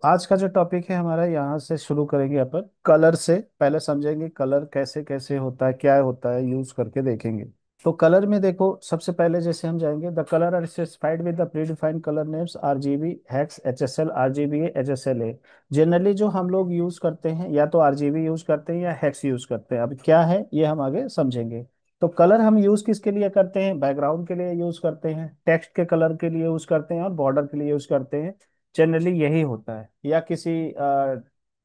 आज का जो टॉपिक है हमारा, यहाँ से शुरू करेंगे अपन कलर से। पहले समझेंगे कलर कैसे कैसे होता है, क्या होता है, यूज करके देखेंगे। तो कलर में देखो, सबसे पहले जैसे हम जाएंगे, the colour are specified with the predefined colour names RGB, hex, HSL, RGB, HSL A. Generally जो हम लोग यूज करते हैं, या तो आरजीबी यूज करते हैं या हेक्स यूज करते हैं। अब क्या है ये हम आगे समझेंगे। तो कलर हम यूज किसके लिए करते हैं? बैकग्राउंड के लिए यूज करते हैं, टेक्स्ट के कलर के लिए यूज करते हैं, और बॉर्डर के लिए यूज करते हैं। जनरली यही होता है। या किसी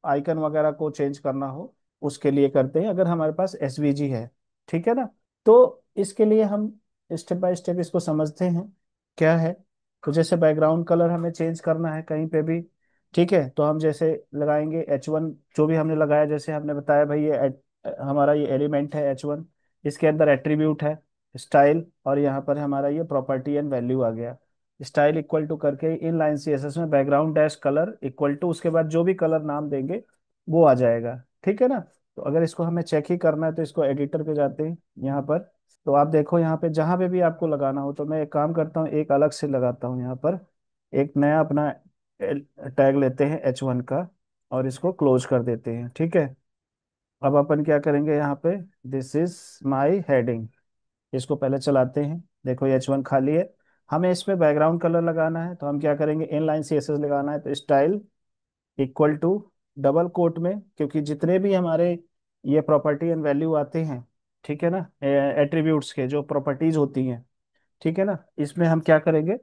आइकन वगैरह को चेंज करना हो, उसके लिए करते हैं, अगर हमारे पास एसवीजी है। ठीक है ना? तो इसके लिए हम स्टेप बाय स्टेप इसको समझते हैं क्या है। तो जैसे बैकग्राउंड कलर हमें चेंज करना है कहीं पे भी, ठीक है, तो हम जैसे लगाएंगे H1। जो भी हमने लगाया, जैसे हमने बताया भाई, हमारा ये एलिमेंट है H1। इसके अंदर एट्रीब्यूट है स्टाइल, और यहाँ पर हमारा ये प्रॉपर्टी एंड वैल्यू आ गया। स्टाइल इक्वल टू करके इन लाइन सीएसएस में background dash colour equal to, उसके बाद जो भी कलर नाम देंगे वो आ जाएगा। ठीक है ना? तो अगर इसको हमें चेक ही करना है तो इसको एडिटर पे जाते हैं यहाँ पर। तो आप देखो यहाँ पे जहाँ पे भी आपको लगाना हो, तो मैं एक काम करता हूँ, एक अलग से लगाता हूँ यहाँ पर। एक नया अपना टैग लेते हैं H1 का, और इसको क्लोज कर देते हैं। ठीक है। अब अपन क्या करेंगे यहाँ पे, दिस इज माई हेडिंग। इसको पहले चलाते हैं। देखो ये H1 खाली है। हमें इसमें बैकग्राउंड कलर लगाना है, तो हम क्या करेंगे, इन लाइन सीएसएस लगाना है, तो style equal to double quote में, क्योंकि जितने भी हमारे ये प्रॉपर्टी एंड वैल्यू आते हैं, ठीक है ना, एट्रीब्यूट्स के जो प्रॉपर्टीज होती हैं, ठीक है ना, इसमें हम क्या करेंगे,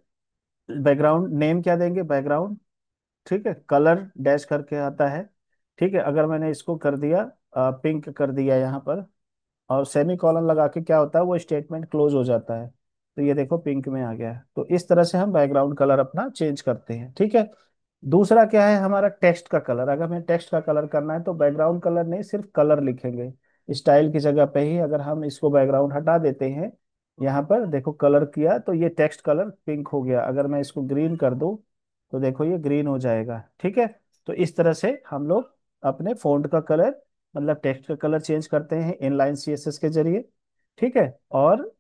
बैकग्राउंड नेम क्या देंगे, बैकग्राउंड। ठीक है, कलर डैश करके आता है। ठीक है, अगर मैंने इसको कर दिया पिंक कर दिया यहाँ पर, और सेमी कॉलन लगा के, क्या होता है, वो स्टेटमेंट क्लोज हो जाता है। तो ये देखो पिंक में आ गया है। तो इस तरह से हम बैकग्राउंड कलर अपना चेंज करते हैं। ठीक है। दूसरा क्या है, हमारा टेक्स्ट का कलर। अगर हमें टेक्स्ट का कलर करना है, तो बैकग्राउंड कलर नहीं, सिर्फ कलर लिखेंगे। स्टाइल की जगह पे ही अगर हम इसको बैकग्राउंड हटा देते हैं, यहाँ पर देखो कलर किया, तो ये टेक्स्ट कलर पिंक हो गया। अगर मैं इसको ग्रीन कर दूं, तो देखो ये ग्रीन हो जाएगा। ठीक है। तो इस तरह से हम लोग अपने फॉन्ट का कलर, मतलब टेक्स्ट का कलर चेंज करते हैं इनलाइन सीएसएस के जरिए। ठीक है। और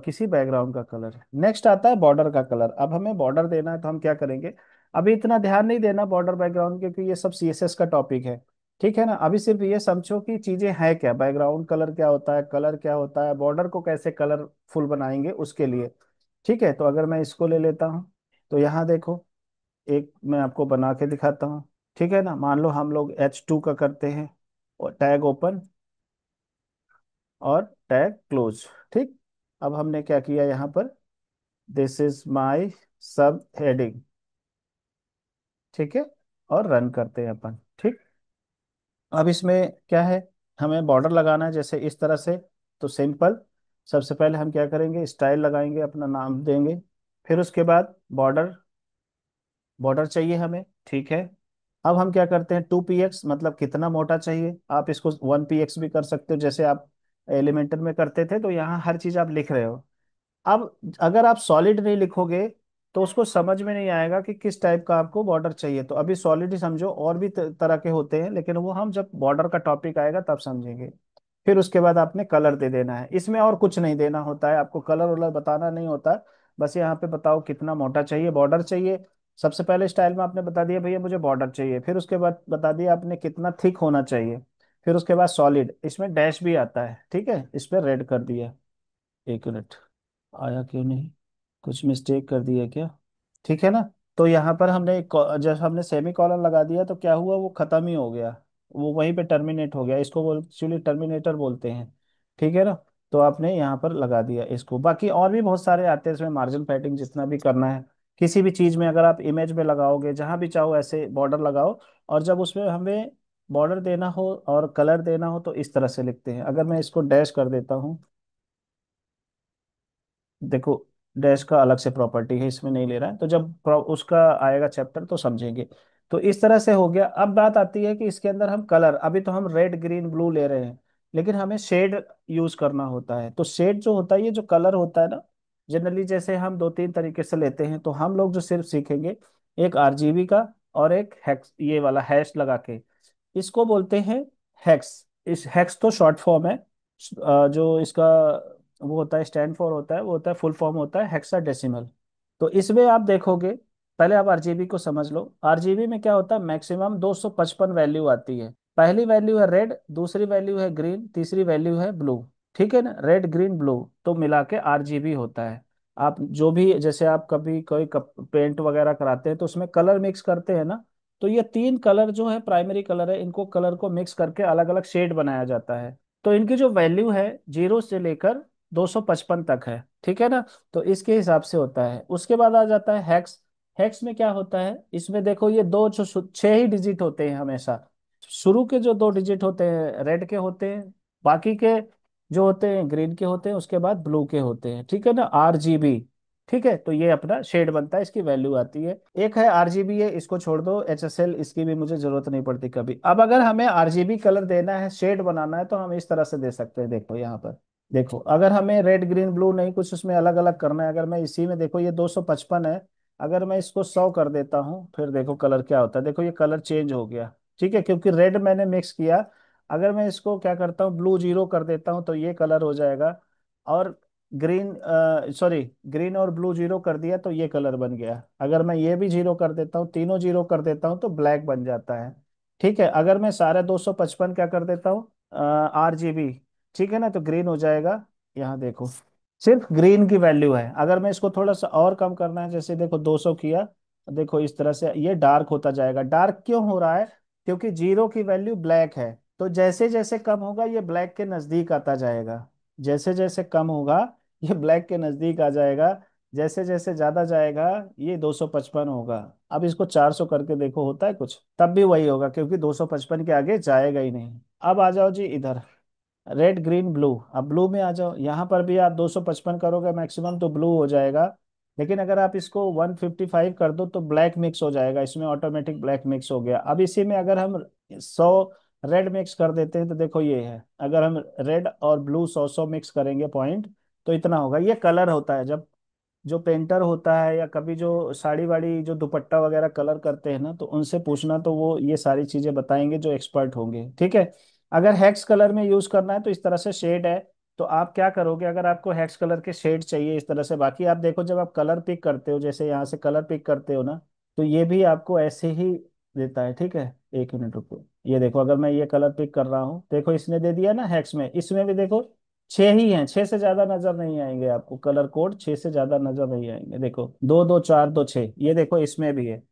किसी बैकग्राउंड का कलर। नेक्स्ट आता है बॉर्डर का कलर। अब हमें बॉर्डर देना है, तो हम क्या करेंगे, अभी इतना ध्यान नहीं देना बॉर्डर बैकग्राउंड, क्योंकि ये सब सीएसएस का टॉपिक है। ठीक है ना? अभी सिर्फ ये समझो कि चीजें हैं क्या, बैकग्राउंड कलर क्या होता है, कलर क्या होता है, बॉर्डर को कैसे कलरफुल बनाएंगे उसके लिए। ठीक है। तो अगर मैं इसको ले लेता हूँ, तो यहाँ देखो, एक मैं आपको बना के दिखाता हूँ। ठीक है ना? मान लो हम लोग H2 का करते हैं, और टैग ओपन और टैग क्लोज। ठीक। अब हमने क्या किया यहाँ पर, दिस इज माई सब हेडिंग। ठीक है। और रन करते हैं अपन। ठीक। अब इसमें क्या है, हमें बॉर्डर लगाना है जैसे इस तरह से। तो सिंपल, सबसे पहले हम क्या करेंगे, स्टाइल लगाएंगे, अपना नाम देंगे। फिर उसके बाद बॉर्डर, बॉर्डर चाहिए हमें। ठीक है। अब हम क्या करते हैं, 2px, मतलब कितना मोटा चाहिए। आप इसको 1px भी कर सकते हो, जैसे आप एलिमेंटर में करते थे। तो यहाँ हर चीज आप लिख रहे हो। अब अगर आप सॉलिड नहीं लिखोगे, तो उसको समझ में नहीं आएगा कि किस टाइप का आपको बॉर्डर चाहिए। तो अभी सॉलिड ही समझो, और भी तरह के होते हैं, लेकिन वो हम जब बॉर्डर का टॉपिक आएगा तब समझेंगे। फिर उसके बाद आपने कलर दे देना है। इसमें और कुछ नहीं देना होता है, आपको कलर वलर बताना नहीं होता है। बस यहाँ पे बताओ कितना मोटा चाहिए, बॉर्डर चाहिए। सबसे पहले स्टाइल में आपने बता दिया भैया मुझे बॉर्डर चाहिए, फिर उसके बाद बता दिया आपने कितना थिक होना चाहिए। फिर उसके बाद सॉलिड, इसमें डैश भी आता है। ठीक है, इस पर रेड कर दिया। एक मिनट, आया क्यों नहीं, कुछ मिस्टेक कर दी है क्या? ठीक है ना? तो यहाँ पर हमने जब हमने सेमी कॉलन लगा दिया, तो क्या हुआ, वो खत्म ही हो गया। वो वहीं पे टर्मिनेट हो गया। इसको बोल एक्चुअली टर्मिनेटर बोलते हैं। ठीक है ना? तो आपने यहाँ पर लगा दिया इसको। बाकी और भी बहुत सारे आते हैं इसमें, मार्जिन पैडिंग जितना भी करना है। किसी भी चीज में अगर आप इमेज में लगाओगे, जहां भी चाहो ऐसे बॉर्डर लगाओ। और जब उसमें हमें बॉर्डर देना हो और कलर देना हो, तो इस तरह से लिखते हैं। अगर मैं इसको डैश कर देता हूँ, देखो डैश का अलग से प्रॉपर्टी है, इसमें नहीं ले रहा है। तो जब उसका आएगा चैप्टर तो समझेंगे। तो इस तरह से हो गया। अब बात आती है कि इसके अंदर हम कलर, अभी तो हम रेड ग्रीन ब्लू ले रहे हैं, लेकिन हमें शेड यूज करना होता है। तो शेड जो होता है, ये जो कलर होता है ना, जनरली जैसे हम दो तीन तरीके से लेते हैं। तो हम लोग जो सिर्फ सीखेंगे, एक आरजीबी का, और एक हेक्स, ये वाला हैश लगा के, इसको बोलते हैं हेक्स। इस हेक्स तो शॉर्ट फॉर्म है। जो इसका वो होता है, स्टैंड फॉर होता है, वो होता है, फुल फॉर्म होता है हेक्साडेसिमल। तो इसमें आप देखोगे पहले आप आरजीबी को समझ लो। आरजीबी में क्या होता है, मैक्सिमम 255 वैल्यू आती है। पहली वैल्यू है रेड, दूसरी वैल्यू है ग्रीन, तीसरी वैल्यू है ब्लू। ठीक है ना, रेड ग्रीन ब्लू तो मिला के आरजीबी होता है। आप जो भी, जैसे आप कभी कोई पेंट वगैरह कराते हैं तो उसमें कलर मिक्स करते हैं ना, तो ये तीन कलर जो है प्राइमरी कलर है, इनको कलर को मिक्स करके अलग अलग शेड बनाया जाता है। तो इनकी जो वैल्यू है 0 से लेकर 255 तक है, ठीक है ना। तो इसके हिसाब से होता है। उसके बाद आ जाता है हैक्स। हेक्स में क्या होता है, इसमें देखो ये दो जो छह ही डिजिट होते हैं हमेशा। शुरू के जो दो डिजिट होते हैं रेड के होते हैं, बाकी के जो होते हैं ग्रीन के होते हैं, उसके बाद ब्लू के होते हैं, ठीक है ना, आरजीबी। ठीक है, तो ये अपना शेड बनता है, इसकी वैल्यू आती है। एक है आरजीबी है, इसको छोड़ दो, एचएसएल इसकी भी मुझे जरूरत नहीं पड़ती कभी। अब अगर हमें आरजीबी कलर देना है, शेड बनाना है, तो हम इस तरह से दे सकते हैं। देखो यहाँ पर, देखो अगर हमें रेड ग्रीन ब्लू नहीं कुछ उसमें अलग अलग करना है, अगर मैं इसी में, देखो ये 255 है, अगर मैं इसको 100 कर देता हूँ, फिर देखो कलर क्या होता है। देखो ये कलर चेंज हो गया, ठीक है, क्योंकि रेड मैंने मिक्स किया। अगर मैं इसको क्या करता हूँ, ब्लू 0 कर देता हूँ, तो ये कलर हो जाएगा। और ग्रीन, सॉरी, ग्रीन और ब्लू 0 कर दिया तो ये कलर बन गया। अगर मैं ये भी 0 कर देता हूँ, तीनों 0 कर देता हूँ, तो ब्लैक बन जाता है। ठीक है, अगर मैं सारे 255 क्या कर देता हूँ, आरजीबी, ठीक है ना, तो ग्रीन हो जाएगा। यहाँ देखो, सिर्फ ग्रीन की वैल्यू है। अगर मैं इसको थोड़ा सा और कम करना है, जैसे देखो 200 किया, देखो इस तरह से ये डार्क होता जाएगा। डार्क क्यों हो रहा है, क्योंकि 0 की वैल्यू ब्लैक है, तो जैसे जैसे कम होगा ये ब्लैक के नजदीक आता जाएगा। जैसे जैसे कम होगा ये ब्लैक के नजदीक आ जाएगा। जैसे जैसे ज्यादा जाएगा ये 255 होगा। अब इसको 400 करके देखो, होता है कुछ, तब भी वही होगा, क्योंकि 255 के आगे जाएगा ही नहीं। अब आ जाओ जी इधर, रेड ग्रीन ब्लू। अब ब्लू में आ जाओ, यहाँ पर भी आप 255 करोगे मैक्सिमम तो ब्लू हो जाएगा। लेकिन अगर आप इसको 155 कर दो तो ब्लैक मिक्स हो जाएगा, इसमें ऑटोमेटिक ब्लैक मिक्स हो गया। अब इसी में अगर हम 100 रेड मिक्स कर देते हैं, तो देखो ये है, अगर हम रेड और ब्लू 100 मिक्स करेंगे पॉइंट, तो इतना होगा। ये कलर होता है, जब जो पेंटर होता है या कभी जो साड़ी वाड़ी जो दुपट्टा वगैरह कलर करते हैं ना, तो उनसे पूछना, तो वो ये सारी चीजें बताएंगे, जो एक्सपर्ट होंगे, ठीक है। अगर हेक्स कलर में यूज करना है तो इस तरह से शेड है। तो आप क्या करोगे, अगर आपको हेक्स कलर के शेड चाहिए इस तरह से, बाकी आप देखो जब आप कलर पिक करते हो, जैसे यहाँ से कलर पिक करते हो ना, तो ये भी आपको ऐसे ही देता है, ठीक है। एक मिनट रुको, ये देखो अगर मैं ये कलर पिक कर रहा हूँ, देखो इसने दे दिया ना हेक्स में, इसमें भी देखो छह ही हैं, छह से ज्यादा नजर नहीं आएंगे आपको, कलर कोड छह से ज्यादा नजर नहीं आएंगे। देखो दो दो चार दो छह, ये देखो इसमें भी है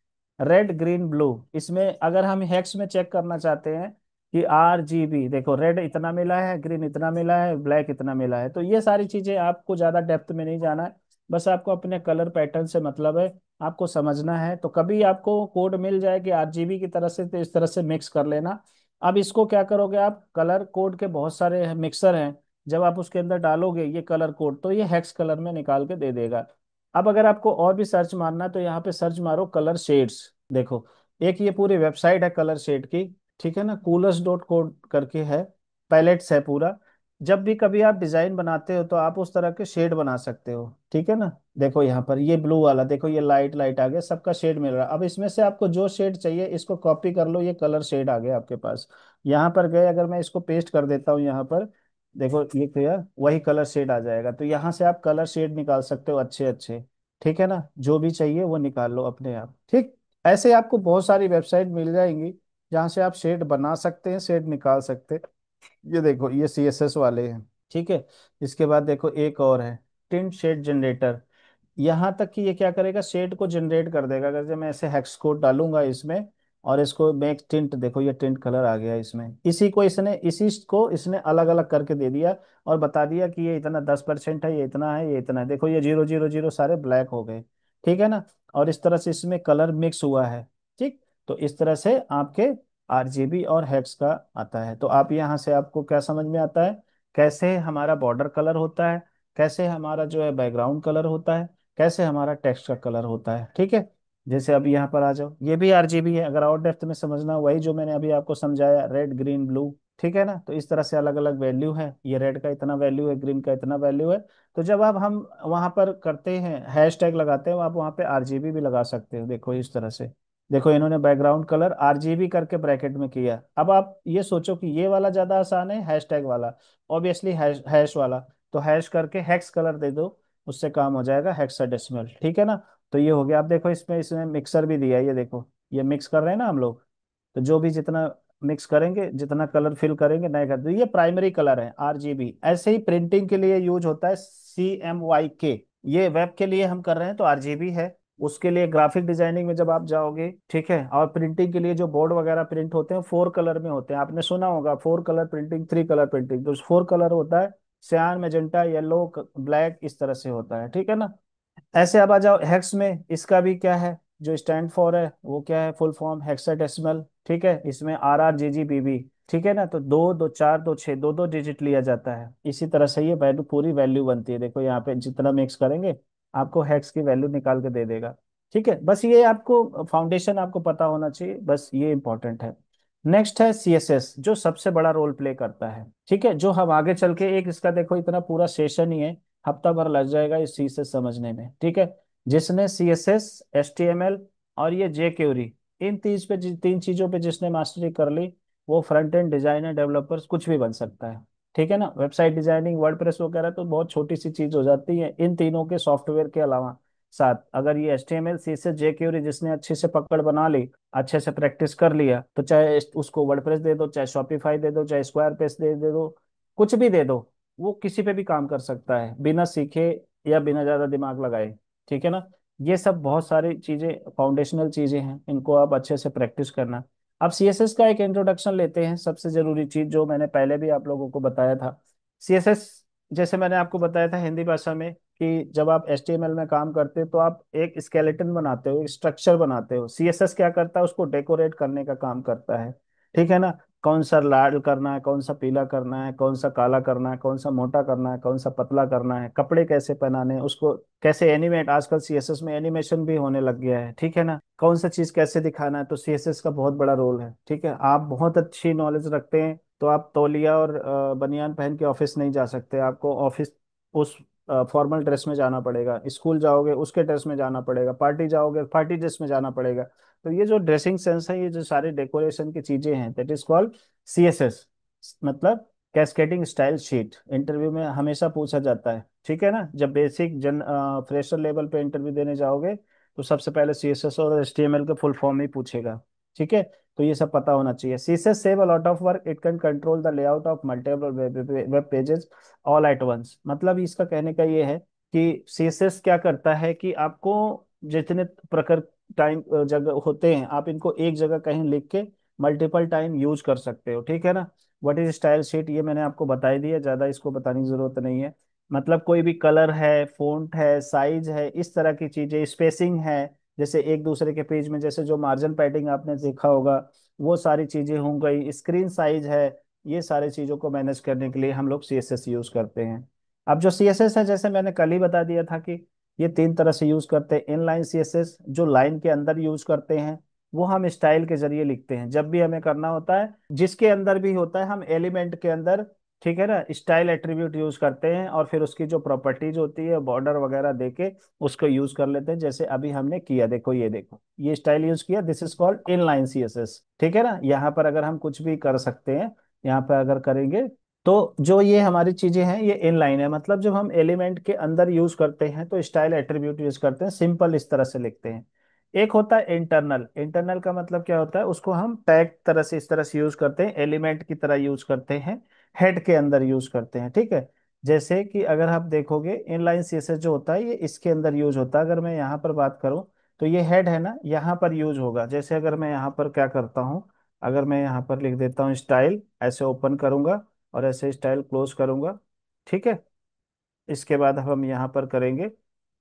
रेड ग्रीन ब्लू। इसमें अगर हम हेक्स में चेक करना चाहते हैं कि RGB, देखो रेड इतना मिला है, ग्रीन इतना मिला है, ब्लैक इतना मिला है। तो ये सारी चीजें आपको ज्यादा डेप्थ में नहीं जाना है, बस आपको अपने कलर पैटर्न से मतलब है, आपको समझना है। तो कभी आपको कोड मिल जाए कि RGB की तरह से, तो इस तरह से मिक्स कर लेना। अब इसको क्या करोगे आप, कलर कोड के बहुत सारे मिक्सर हैं, जब आप उसके अंदर डालोगे ये कलर कोड, तो ये हेक्स कलर में निकाल के दे देगा। अब अगर आपको और भी सर्च मारना है, तो यहाँ पे सर्च मारो कलर शेड्स। देखो एक ये पूरी वेबसाइट है कलर शेड की, ठीक है ना, coolers.co करके है, पैलेट्स है पूरा। जब भी कभी आप डिजाइन बनाते हो तो आप उस तरह के शेड बना सकते हो, ठीक है ना। देखो यहाँ पर ये ब्लू वाला, देखो ये लाइट लाइट आ गया, सबका शेड मिल रहा है। अब इसमें से आपको जो शेड चाहिए इसको कॉपी कर लो, ये कलर शेड आ गया आपके पास। यहाँ पर गए, अगर मैं इसको पेस्ट कर देता हूँ यहाँ पर, देखो ये क्लियर वही कलर शेड आ जाएगा। तो यहाँ से आप कलर शेड निकाल सकते हो अच्छे अच्छे, ठीक है ना, जो भी चाहिए वो निकाल लो अपने आप, ठीक। ऐसे आपको बहुत सारी वेबसाइट मिल जाएंगी जहाँ से आप शेड बना सकते हैं, शेड निकाल सकते हैं। ये देखो ये CSS वाले हैं, ठीक है। इसके बाद देखो एक और है, टिंट शेड जनरेटर। यहाँ तक कि ये क्या करेगा, शेड को जनरेट कर देगा। अगर जब मैं ऐसे हेक्स कोड डालूंगा इसमें और इसको मेक टिंट, देखो ये टिंट कलर आ गया इसमें, इसी को इसने अलग अलग करके दे दिया और बता दिया कि ये इतना 10% है, ये इतना है, ये इतना है। देखो ये 0 0 0 सारे ब्लैक हो गए, ठीक है ना। और इस तरह से इसमें कलर मिक्स हुआ है, ठीक। तो इस तरह से आपके RGB और हेक्स का आता है। तो आप यहाँ से आपको क्या समझ में आता है, कैसे हमारा बॉर्डर कलर होता है, कैसे हमारा जो है बैकग्राउंड कलर होता है, कैसे हमारा टेक्स्ट का कलर होता है, ठीक है। जैसे अभी यहाँ पर आ जाओ, ये भी RGB है, अगर और डेप्थ में समझना वही जो मैंने अभी आपको समझाया, रेड ग्रीन ब्लू, ठीक है ना। तो इस तरह से अलग अलग वैल्यू है, ये रेड का इतना वैल्यू है, ग्रीन का इतना वैल्यू है। तो जब आप हम वहां पर करते हैं हैश टैग लगाते हैं, आप वहां पे RGB भी लगा सकते हो। देखो इस तरह से, देखो इन्होंने बैकग्राउंड कलर RGB करके ब्रैकेट में किया। अब आप ये सोचो कि ये वाला ज्यादा आसान है हैश टैग वाला, ऑब्वियसली हैश वाला। तो हैश करके हेक्स कलर दे दो, उससे काम हो जाएगा, हेक्साडेसिमल, ठीक है ना। तो ये हो गया। आप देखो इसमें इसमें मिक्सर भी दिया है, ये देखो, ये मिक्स कर रहे हैं ना हम लोग। तो जो भी जितना मिक्स करेंगे, जितना कलर फिल करेंगे नए कर, तो ये प्राइमरी कलर है RGB। ऐसे ही प्रिंटिंग के लिए यूज होता है CMYK। ये वेब के लिए हम कर रहे हैं तो RGB है। उसके लिए ग्राफिक डिजाइनिंग में जब आप जाओगे, ठीक है, और प्रिंटिंग के लिए जो बोर्ड वगैरह प्रिंट होते हैं 4 कलर में होते हैं, आपने सुना होगा 4 कलर प्रिंटिंग, 3 कलर प्रिंटिंग। तो 4 कलर होता है, सियान, मैजेंटा, येलो, ब्लैक, इस तरह से होता है, ठीक है ना। ऐसे अब आ जाओ हेक्स में, इसका भी क्या है, जो स्टैंड फॉर है वो क्या है, फुल फॉर्म हेक्साडेसिमल, ठीक है। इसमें RRGGBB, ठीक है ना। तो दो दो चार दो छः, दो दो डिजिट लिया जाता है। इसी तरह से ये वैल्यू, पूरी वैल्यू बनती है। देखो यहाँ पे जितना मिक्स करेंगे आपको हेक्स की वैल्यू निकाल के दे देगा। ठीक है, बस ये आपको फाउंडेशन आपको पता होना चाहिए, बस ये इंपॉर्टेंट है। नेक्स्ट है CSS, जो सबसे बड़ा रोल प्ले करता है, ठीक है। जो हम आगे चल के एक इसका देखो, इतना पूरा सेशन ही है, हफ्ता भर लग जाएगा इस CSS समझने में, ठीक है। जिसने CSS, HTML और ये jQuery, इन तीन चीजों पे जिसने मास्टरी कर ली, वो फ्रंट एंड डिजाइनर, डेवलपर्स कुछ भी बन सकता है, ठीक है ना। वेबसाइट डिजाइनिंग, वर्डप्रेस वगैरह तो बहुत छोटी सी चीज हो जाती है इन तीनों के सॉफ्टवेयर के अलावा। साथ अगर ये HTML, CSS, jQuery जिसने अच्छे से पकड़ बना ली, अच्छे से प्रैक्टिस कर लिया, तो चाहे उसको वर्डप्रेस दे दो, चाहे शॉपिफाई दे दो, चाहे स्क्वायर पेज दे दो, कुछ भी दे दो, वो किसी पे भी काम कर सकता है बिना सीखे या बिना ज्यादा दिमाग लगाए, ठीक है ना। ये सब बहुत सारी चीजें, फाउंडेशनल चीजें हैं, इनको आप अच्छे से प्रैक्टिस करना। अब CSS का एक इंट्रोडक्शन लेते हैं। सबसे जरूरी चीज जो मैंने पहले भी आप लोगों को बताया था, CSS, जैसे मैंने आपको बताया था हिंदी भाषा में, कि जब आप HTML में काम करते हो तो आप एक स्केलेटन बनाते हो, एक स्ट्रक्चर बनाते हो। CSS क्या करता है, उसको डेकोरेट करने का काम करता है, ठीक है ना। कौन सा लाल करना है, कौन सा पीला करना है, कौन सा काला करना है, कौन सा मोटा करना है, कौन सा पतला करना है, कपड़े कैसे पहनाने हैं उसको, कैसे एनिमेट, आजकल CSS में एनिमेशन भी होने लग गया है, ठीक है ना। कौन सा चीज कैसे दिखाना है, तो CSS का बहुत बड़ा रोल है, ठीक है। आप बहुत अच्छी नॉलेज रखते हैं तो आप तौलिया और बनियान पहन के ऑफिस नहीं जा सकते, आपको ऑफिस उस फॉर्मल ड्रेस में जाना पड़ेगा, स्कूल जाओगे उसके ड्रेस में जाना पड़ेगा, पार्टी जाओगे पार्टी ड्रेस में जाना पड़ेगा। तो ये जो ड्रेसिंग सेंस है, ये जो सारे डेकोरेशन की चीजें हैं, दैट इज कॉल्ड CSS, मतलब कैस्केडिंग स्टाइल शीट। इंटरव्यू में हमेशा पूछा जाता है, ठीक है ना। जब बेसिक फ्रेशर लेवल पे इंटरव्यू देने जाओगे तो सबसे पहले CSS और HTML के फुल फॉर्म ही पूछेगा, ठीक है। तो ये सब पता होना चाहिए। CSS save a lot of work, it can control the layout of multiple web pages all at once. मतलब इसका कहने का ये है कि CSS क्या करता है कि आपको जितने प्रकार टाइम जगह होते हैं, आप इनको एक जगह कहीं लिख के मल्टीपल टाइम यूज कर सकते हो, ठीक है ना। व्हाट इज स्टाइल शीट, ये मैंने आपको बता ही दिया, ज्यादा इसको बताने की जरूरत नहीं है। मतलब कोई भी कलर है, फॉन्ट है, साइज है, इस तरह की चीजें, स्पेसिंग है, जैसे एक दूसरे के पेज में जैसे जो मार्जिन पैडिंग आपने देखा होगा, वो सारी चीजें हो गई, स्क्रीन साइज है, ये सारी चीजों को मैनेज करने के लिए हम लोग CSS यूज करते हैं। अब जो CSS है, जैसे मैंने कल ही बता दिया था कि ये 3 तरह से यूज करते हैं। इनलाइन CSS जो लाइन के अंदर यूज करते हैं, वो हम स्टाइल के जरिए लिखते हैं। जब भी हमें करना होता है, जिसके अंदर भी होता है, हम एलिमेंट के अंदर, ठीक है ना, स्टाइल एट्रीब्यूट यूज करते हैं, और फिर उसकी जो प्रॉपर्टीज होती है, बॉर्डर वगैरह देके उसको यूज कर लेते हैं। जैसे अभी हमने किया, देखो ये देखो, ये स्टाइल यूज किया, this is called inline CSS, ठीक है ना। यहाँ पर अगर हम कुछ भी कर सकते हैं, यहाँ पर अगर करेंगे, तो जो ये हमारी चीजें हैं ये इनलाइन है। मतलब जब हम एलिमेंट के अंदर यूज करते हैं तो स्टाइल एट्रीब्यूट यूज करते हैं, सिंपल इस तरह से लिखते हैं। एक होता है इंटरनल। इंटरनल का मतलब क्या होता है, उसको हम टैग तरह से, इस तरह से यूज करते हैं, एलिमेंट की तरह यूज करते हैं, हेड के अंदर यूज करते हैं, ठीक है। जैसे कि अगर आप देखोगे इनलाइन CSS जो होता है, ये इसके अंदर यूज होता है। अगर मैं यहाँ पर बात करूँ तो ये हेड है ना, यहाँ पर यूज होगा। जैसे अगर मैं यहाँ पर क्या करता हूँ, अगर मैं यहाँ पर लिख देता हूँ स्टाइल, ऐसे ओपन करूंगा और ऐसे स्टाइल क्लोज करूंगा, ठीक है। इसके बाद हम यहाँ पर करेंगे,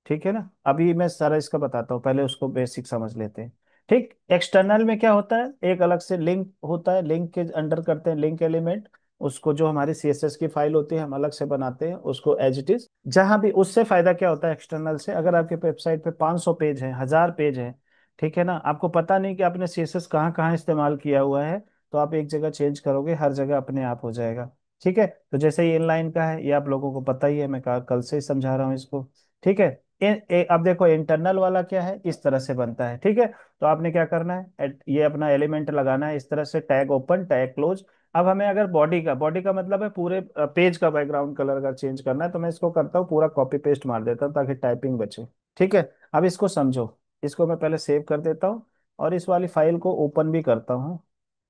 ठीक है ना। अभी मैं सारा इसका बताता हूँ, पहले उसको बेसिक समझ लेते हैं। ठीक, एक्सटर्नल में क्या होता है, एक अलग से लिंक होता है, लिंक के अंडर करते हैं लिंक एलिमेंट, उसको जो हमारी CSS की फाइल होती है हम अलग से बनाते हैं उसको एज इट इज। जहां भी, उससे फायदा क्या होता है एक्सटर्नल से, अगर आपके वेबसाइट पे 500 पेज है, 1000 पेज है, ठीक है ना, आपको पता नहीं कि आपने CSS कहाँ कहाँ इस्तेमाल किया हुआ है, तो आप एक जगह चेंज करोगे, हर जगह अपने आप हो जाएगा, ठीक है। तो जैसे ये इनलाइन का है, ये आप लोगों को पता ही है, मैं कल से ही समझा रहा हूँ इसको, ठीक है। अब देखो इंटरनल वाला क्या है, इस तरह से बनता है, ठीक है। तो आपने क्या करना है, ये अपना एलिमेंट लगाना है इस तरह से, टैग ओपन टैग क्लोज। अब हमें अगर बॉडी का मतलब है पूरे पेज का बैकग्राउंड कलर अगर चेंज करना है, तो मैं इसको करता हूँ पूरा कॉपी पेस्ट मार देता हूँ ताकि टाइपिंग बचे। ठीक है। अब इसको समझो, इसको मैं पहले सेव कर देता हूँ और इस वाली फाइल को ओपन भी करता हूँ।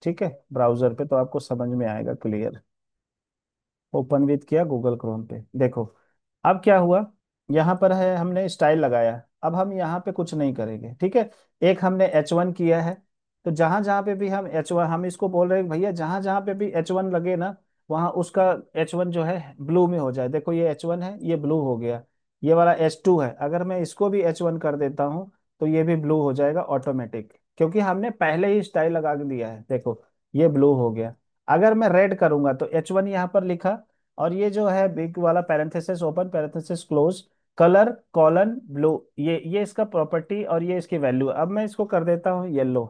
ठीक है, ब्राउजर पे तो आपको समझ में आएगा क्लियर। ओपन विथ किया गूगल क्रोम पे, देखो अब क्या हुआ। यहाँ पर है, हमने स्टाइल लगाया, अब हम यहाँ पे कुछ नहीं करेंगे। ठीक है, एक हमने H1 किया है, तो जहां जहां पे भी हम H1, हम इसको बोल रहे हैं भैया जहां जहां पे भी H1 लगे ना, वहां उसका H1 जो है ब्लू में हो जाए। देखो ये H1 है, ये ब्लू हो गया। ये वाला H2 है, अगर मैं इसको भी H1 कर देता हूँ तो ये भी ब्लू हो जाएगा ऑटोमेटिक, क्योंकि हमने पहले ही स्टाइल लगा के दिया है। देखो ये ब्लू हो गया। अगर मैं रेड करूंगा तो H1 यहाँ पर लिखा, और ये जो है बिग वाला parenthesis open parenthesis close, colour colon blue, ये इसका प्रॉपर्टी और ये इसकी वैल्यू। अब मैं इसको कर देता हूँ येलो।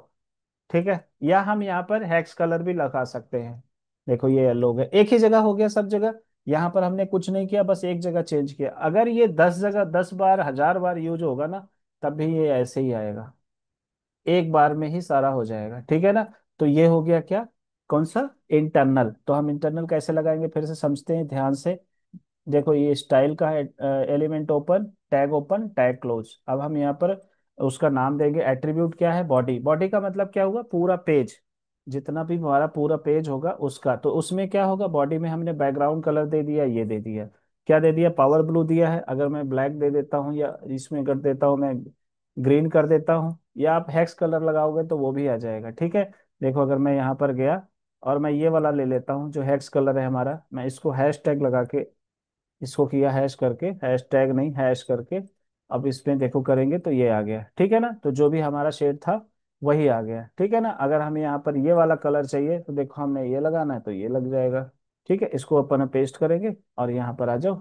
ठीक है, या हम यहाँ पर हेक्स कलर भी लगा सकते हैं। देखो ये येलो हो गया, एक ही जगह हो गया सब जगह। यहाँ पर हमने कुछ नहीं किया, बस एक जगह चेंज किया। अगर ये 10 जगह 10 बार 1000 बार यूज होगा ना, तब भी ये ऐसे ही आएगा, एक बार में ही सारा हो जाएगा। ठीक है ना। तो ये हो गया क्या, कौन सा, इंटरनल। तो हम इंटरनल कैसे लगाएंगे फिर से समझते हैं ध्यान से। देखो ये स्टाइल का है, एलिमेंट ओपन टैग क्लोज। अब हम यहाँ पर उसका नाम देंगे, एट्रीब्यूट क्या है, बॉडी। बॉडी का मतलब क्या हुआ, पूरा पेज, जितना भी हमारा पूरा पेज होगा उसका। तो उसमें क्या होगा, बॉडी में हमने बैकग्राउंड कलर दे दिया, ये दे दिया, क्या दे दिया, पावर ब्लू दिया है। अगर मैं ब्लैक दे देता हूँ या इसमें कर देता हूँ मैं ग्रीन कर देता हूँ, या आप हेक्स कलर लगाओगे तो वो भी आ जाएगा। ठीक है, देखो अगर मैं यहाँ पर गया और मैं ये वाला ले लेता हूँ जो हेक्स कलर है हमारा, मैं इसको हैश टैग लगा के इसको किया हैश करके, हैश टैग नहीं हैश करके, अब इसमें देखो करेंगे तो ये आ गया। ठीक है ना, तो जो भी हमारा शेड था वही आ गया। ठीक है ना, अगर हमें यहाँ पर ये वाला कलर चाहिए तो देखो हमें ये लगाना है तो ये लग जाएगा। ठीक है, इसको अपन पेस्ट करेंगे और यहाँ पर आ जाओ।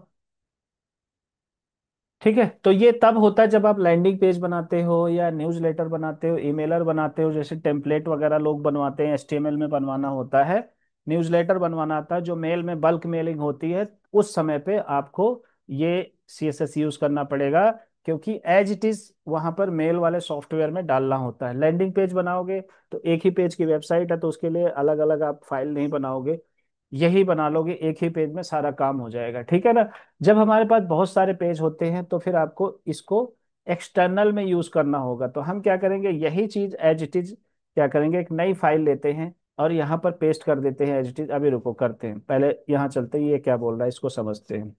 ठीक है, तो ये तब होता है जब आप लैंडिंग पेज बनाते हो या न्यूज़लेटर बनाते हो, ईमेलर बनाते हो, जैसे टेम्पलेट वगैरह लोग बनवाते हैं, एचटीएमएल में बनवाना होता है, न्यूज़लेटर बनवाना आता है, जो मेल में बल्क मेलिंग होती है, उस समय पे आपको ये सीएसएस यूज करना पड़ेगा, क्योंकि एज इट इज वहां पर मेल वाले सॉफ्टवेयर में डालना होता है। लैंडिंग पेज बनाओगे तो एक ही पेज की वेबसाइट है, तो उसके लिए अलग अलग आप फाइल नहीं बनाओगे, यही बना लोगे, एक ही पेज में सारा काम हो जाएगा। ठीक है ना। जब हमारे पास बहुत सारे पेज होते हैं तो फिर आपको इसको एक्सटर्नल में यूज करना होगा। तो हम क्या करेंगे, यही चीज एज इट इज क्या करेंगे, एक नई फाइल लेते हैं और यहाँ पर पेस्ट कर देते हैं एज इट इज। अभी रुको करते हैं, पहले यहाँ चलते हैं, ये क्या बोल रहा है इसको समझते हैं।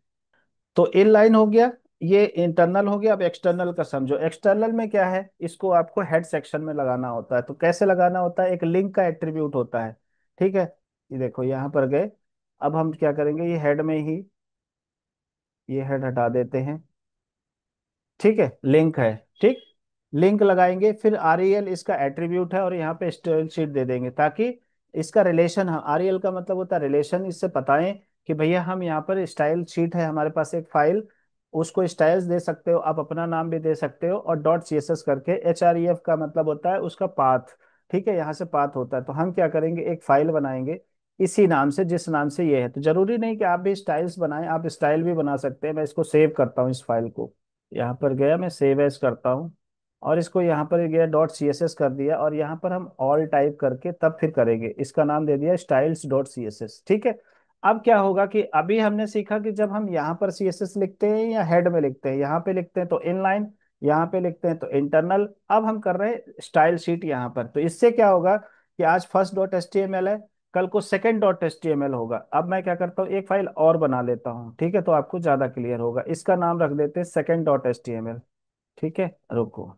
तो इन लाइन हो गया, ये इंटरनल हो गया। अब एक्सटर्नल का समझो, एक्सटर्नल में क्या है, इसको आपको हेड सेक्शन में लगाना होता है। तो कैसे लगाना होता है, एक लिंक का एट्रीब्यूट होता है। ठीक है, ये देखो यहाँ पर गए, अब हम क्या करेंगे, ये हेड में ही ये हेड हटा देते हैं। ठीक है, लिंक है। ठीक, लिंक लगाएंगे, फिर आरईएल इसका एट्रीब्यूट है और यहाँ पे स्टाइल शीट दे देंगे, ताकि इसका रिलेशन, आरईएल का मतलब होता है रिलेशन, इससे बताएं कि भैया हम यहाँ पर स्टाइल शीट है हमारे पास एक फाइल, उसको स्टाइल्स दे सकते हो, आप अपना नाम भी दे सकते हो, और डॉट सीएसएस करके। एचआरईएफ का मतलब होता है उसका पाथ। ठीक है, यहाँ से पाथ होता है। तो हम क्या करेंगे, एक फाइल बनाएंगे इसी नाम से, जिस नाम से ये है। तो जरूरी नहीं कि आप भी स्टाइल्स बनाएं, आप स्टाइल भी बना सकते हैं। मैं इसको सेव करता हूँ इस फाइल को, यहाँ पर गया मैं सेव एज करता हूँ, और इसको यहाँ पर गया डॉट सी एस एस कर दिया, और यहाँ पर हम ऑल टाइप करके तब फिर करेंगे, इसका नाम दे दिया styles dot C S S. ठीक है, अब क्या होगा कि अभी हमने सीखा कि जब हम यहाँ पर सी एस एस लिखते हैं या हेड में लिखते हैं, यहाँ पे लिखते हैं तो इनलाइन, यहाँ पे लिखते हैं तो इंटरनल। अब हम कर रहे हैं स्टाइल शीट यहाँ पर, तो इससे क्या होगा कि आज first dot H T M L है, कल को second dot H T M L होगा। अब मैं क्या करता हूँ, एक फाइल और बना लेता हूँ। ठीक है, तो आपको ज्यादा क्लियर होगा, इसका नाम रख देते हैं second dot H T M L. ठीक है, रुको,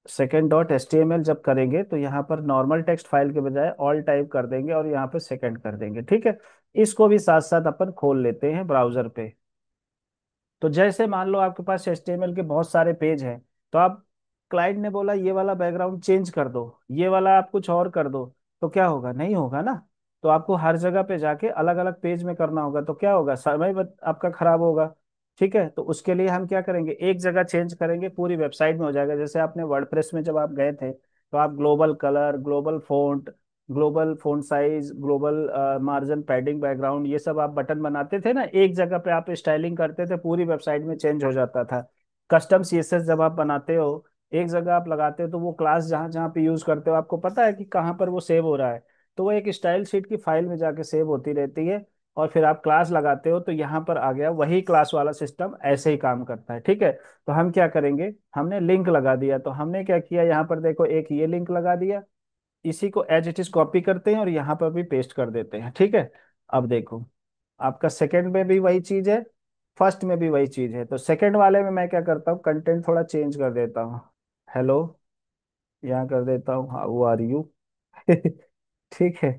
second dot H T M L जब करेंगे तो यहाँ पर नॉर्मल टेक्स्ट फाइल के बजाय ऑल टाइप कर देंगे और यहाँ पे सेकंड कर देंगे। ठीक है, इसको भी साथ साथ अपन खोल लेते हैं ब्राउजर पे। तो जैसे मान लो आपके पास HTML के बहुत सारे पेज हैं, तो आप, क्लाइंट ने बोला ये वाला बैकग्राउंड चेंज कर दो, ये वाला आप कुछ और कर दो, तो क्या होगा, नहीं होगा ना। तो आपको हर जगह पे जाके अलग अलग पेज में करना होगा, तो क्या होगा, समय आपका खराब होगा। ठीक है, तो उसके लिए हम क्या करेंगे, एक जगह चेंज करेंगे, पूरी वेबसाइट में हो जाएगा। जैसे आपने वर्डप्रेस में जब आप गए थे, तो आप global colour, global font size, global margin, padding, background, ये सब आप बटन बनाते थे ना, एक जगह पे आप स्टाइलिंग करते थे, पूरी वेबसाइट में चेंज हो जाता था। कस्टम सीएसएस जब आप बनाते हो, एक जगह आप लगाते हो, तो वो क्लास जहां जहां पे यूज करते हो आपको पता है कि कहाँ पर वो सेव हो रहा है, तो वो एक स्टाइल शीट की फाइल में जाके सेव होती रहती है। और फिर आप क्लास लगाते हो, तो यहाँ पर आ गया वही क्लास वाला सिस्टम ऐसे ही काम करता है, ठीक है। तो हम क्या करेंगे, हमने लिंक लगा दिया, तो हमने क्या किया, यहाँ पर देखो एक ये लिंक लगा दिया, इसी को एज इट इज कॉपी करते हैं और यहाँ पर भी पेस्ट कर देते हैं, ठीक है। अब देखो, आपका सेकंड में भी वही चीज है, फर्स्ट में भी वही चीज है। तो सेकंड वाले में मैं क्या करता हूँ, कंटेंट थोड़ा चेंज कर देता हूँ। हेलो, यहाँ कर देता हूँ हाउ आर यू। ठीक है,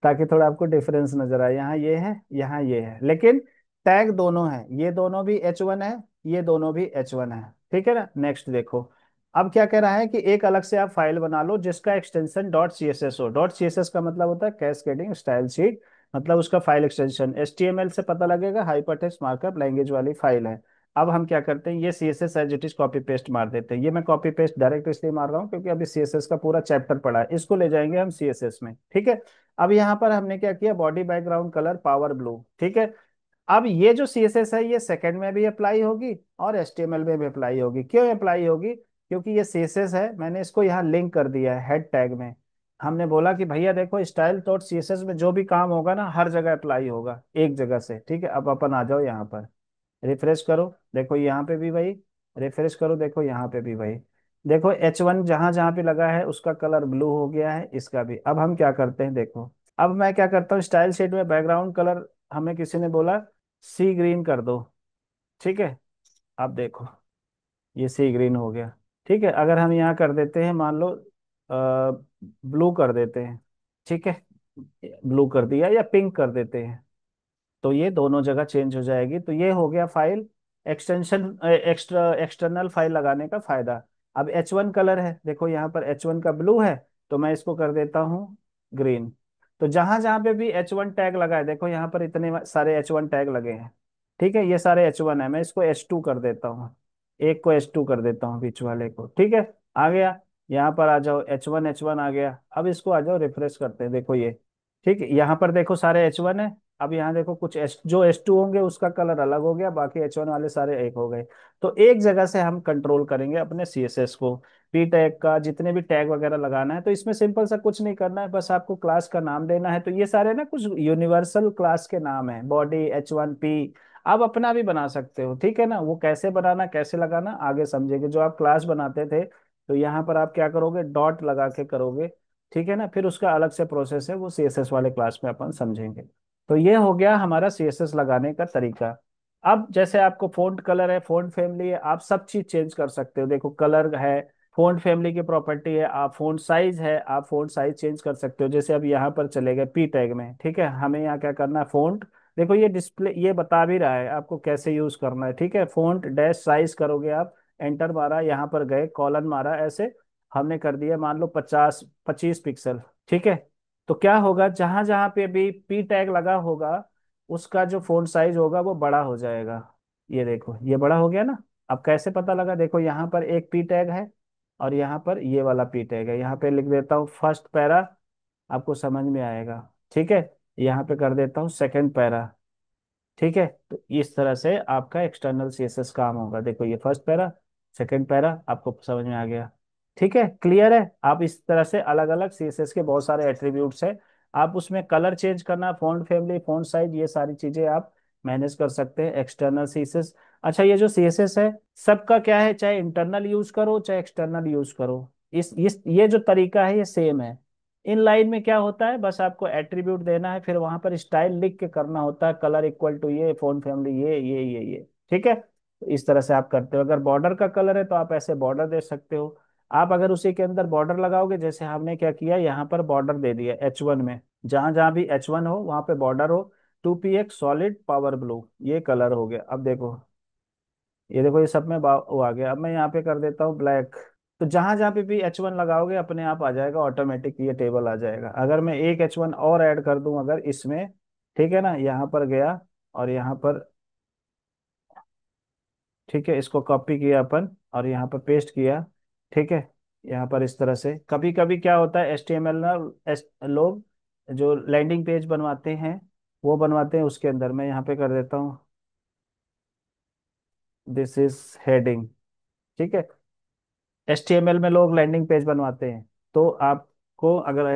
ताकि थोड़ा आपको डिफरेंस नजर आए, यहाँ ये है, यहाँ ये है, लेकिन टैग दोनों है, ये दोनों भी H1 है, ये दोनों भी H1 है, ठीक है ना। नेक्स्ट देखो, अब क्या कह रहा है कि एक अलग से आप फाइल बना लो जिसका extension dot C S S हो। डॉट सी एस एस का मतलब होता है कैस्केडिंग स्टाइल शीट, मतलब उसका फाइल एक्सटेंशन। HTML से पता लगेगा हाइपरटेक्स्ट मार्कअप लैंग्वेज वाली फाइल है। अब हम क्या करते हैं, ये C S S as it is copy paste मार देते हैं। ये मैं कॉपी पेस्ट डायरेक्ट इसलिए मार रहा हूँ क्योंकि अभी सी एस एस का पूरा चैप्टर पढ़ा है, इसको ले जाएंगे हम सी एस एस में, ठीक है। अब यहाँ पर हमने क्या किया, body background colour power blue, ठीक है। अब ये जो सी एस एस है, ये सेकंड में भी अप्लाई होगी और HTML में भी अप्लाई होगी। क्यों अप्लाई होगी, क्योंकि ये सी एस एस है, मैंने इसको यहाँ लिंक कर दिया है हेड टैग में। हमने बोला कि भैया देखो, style dot C S S में जो भी काम होगा ना, हर जगह अप्लाई होगा एक जगह से, ठीक है। अब अपन आ जाओ यहाँ पर, रिफ्रेश करो, देखो यहाँ पे भी वही, रिफ्रेश करो, देखो यहाँ पे भी वही। देखो H1 जहां जहां पे लगा है उसका कलर ब्लू हो गया है, इसका भी। अब हम क्या करते हैं, देखो, अब मैं क्या करता हूँ, स्टाइल शेड में बैकग्राउंड कलर हमें किसी ने बोला सी ग्रीन कर दो, ठीक है। अब देखो, ये सी ग्रीन हो गया, ठीक है। अगर हम यहाँ कर देते हैं, मान लो ब्लू कर देते हैं, ठीक है, ब्लू कर दिया, या पिंक कर देते हैं, तो ये दोनों जगह चेंज हो जाएगी। तो ये हो गया फाइल एक्सटेंशन, एक्सटर्नल फाइल लगाने का फायदा। अब H1 कलर है, देखो यहाँ पर H1 का ब्लू है, तो मैं इसको कर देता हूँ ग्रीन। तो जहां जहां पे भी H1 टैग लगा है, देखो यहाँ पर इतने सारे H1 टैग लगे हैं, ठीक है, ये सारे H1 है। मैं इसको H2 कर देता हूँ, एक को H2 कर देता हूँ बीच वाले को, ठीक है। आ गया, यहाँ पर आ जाओ, H1 आ गया। अब इसको आ जाओ, रिफ्रेश करते हैं, देखो ये, ठीक है। यहाँ पर देखो सारे H1 है। अब यहाँ देखो कुछ जो H2 होंगे उसका कलर अलग हो गया, बाकी H1 वाले सारे एक हो गए। तो एक जगह से हम कंट्रोल करेंगे अपने CSS को। पी टैग का जितने भी टैग वगैरह लगाना है, तो इसमें सिंपल सा कुछ नहीं करना है, बस आपको क्लास का नाम देना है। तो ये सारे ना कुछ यूनिवर्सल क्लास के नाम है, बॉडी H1P। आप अपना भी बना सकते हो, ठीक है ना। वो कैसे बनाना, कैसे लगाना, आगे समझेंगे। जो आप क्लास बनाते थे, तो यहाँ पर आप क्या करोगे, डॉट लगा के करोगे, ठीक है ना। फिर उसका अलग से प्रोसेस है, वो CSS वाले क्लास में अपन समझेंगे। तो ये हो गया हमारा CSS लगाने का तरीका। अब जैसे आपको फ़ॉन्ट कलर है, फ़ॉन्ट फैमिली है, आप सब चीज चेंज कर सकते हो। देखो कलर है, फ़ॉन्ट फैमिली की प्रॉपर्टी है, आप फ़ॉन्ट साइज है, आप फ़ॉन्ट साइज चेंज कर सकते हो। जैसे अब यहाँ पर चले गए पी टैग में, ठीक है, हमें यहाँ क्या करना है, फ़ॉन्ट, देखो ये डिस्प्ले ये बता भी रहा है आपको कैसे यूज करना है, ठीक है। फ़ॉन्ट डैश साइज करोगे आप, एंटर मारा, यहाँ पर गए, कॉलन मारा, ऐसे हमने कर दिया मान लो 25 पिक्सल, ठीक है। तो क्या होगा, जहां जहां पे भी पी टैग लगा होगा, उसका जो फोंट साइज होगा वो बड़ा हो जाएगा। ये देखो, ये बड़ा हो गया ना। अब कैसे पता लगा, देखो यहाँ पर एक पी टैग है और यहाँ पर ये वाला पी टैग है। यहाँ पे लिख देता हूँ फर्स्ट पैरा, आपको समझ में आएगा, ठीक है। यहाँ पे कर देता हूँ सेकंड पैरा, ठीक है। तो इस तरह से आपका एक्सटर्नल CSS काम होगा। देखो ये फर्स्ट पैरा, सेकंड पैरा, आपको समझ में आ गया, ठीक है, क्लियर है। आप इस तरह से अलग अलग CSS के बहुत सारे एट्रीब्यूट्स हैं, आप उसमें कलर चेंज करना, फॉन्ट फैमिली, फॉन्ट साइज, ये सारी चीजें आप मैनेज कर सकते हैं एक्सटर्नल CSS। अच्छा, ये जो CSS है, सबका क्या है, चाहे इंटरनल यूज करो चाहे एक्सटर्नल यूज करो, इस ये जो तरीका है ये सेम है। इन लाइन में क्या होता है, बस आपको एट्रीब्यूट देना है, फिर वहां पर स्टाइल लिख के करना होता है, कलर इक्वल टू ये, फोन फैमिली ये, ठीक है। तो इस तरह से आप करते हो। अगर बॉर्डर का कलर है तो आप ऐसे बॉर्डर दे सकते हो। आप अगर उसी के अंदर बॉर्डर लगाओगे, जैसे हमने क्या किया, यहाँ पर बॉर्डर दे दिया H1 में, जहां जहां भी H1 हो वहां पे बॉर्डर हो, 2px सॉलिड पावर ब्लू, ये कलर हो गया। अब देखो, ये देखो, ये सब में वो आ गया। अब मैं यहाँ पे कर देता हूँ ब्लैक। तो जहां जहां पे भी H1 लगाओगे, अपने आप आ जाएगा, ऑटोमेटिक ये टेबल आ जाएगा। अगर मैं एक H1 और ऐड कर दूं अगर इसमें, ठीक है ना, यहाँ पर गया और यहाँ पर, ठीक है, इसको कॉपी किया अपन और यहाँ पर पेस्ट किया, ठीक है। यहाँ पर इस तरह से कभी कभी क्या होता है, HTML ना, लोग जो लैंडिंग पेज बनवाते हैं, वो बनवाते हैं, उसके अंदर मैं यहाँ पे कर देता हूँ दिस इज हेडिंग, ठीक है। HTML में लोग लैंडिंग पेज बनवाते हैं, तो आपको अगर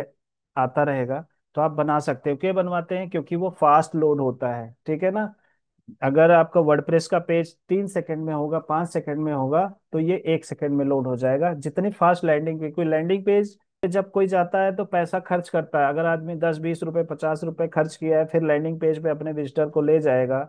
आता रहेगा, तो आप बना सकते हो। क्यों बनवाते हैं? क्योंकि वो फास्ट लोड होता है, ठीक है ना। अगर आपका वर्डप्रेस का पेज 3 सेकंड में होगा, 5 सेकंड में होगा, तो ये 1 सेकंड में लोड हो जाएगा। जितनी फास्ट लैंडिंग पे, कोई लैंडिंग पेज पे जब कोई जाता है तो पैसा खर्च करता है। अगर आदमी 10-20 रुपए, 50 रुपए खर्च किया है, फिर लैंडिंग पेज पे अपने विजिटर को ले जाएगा,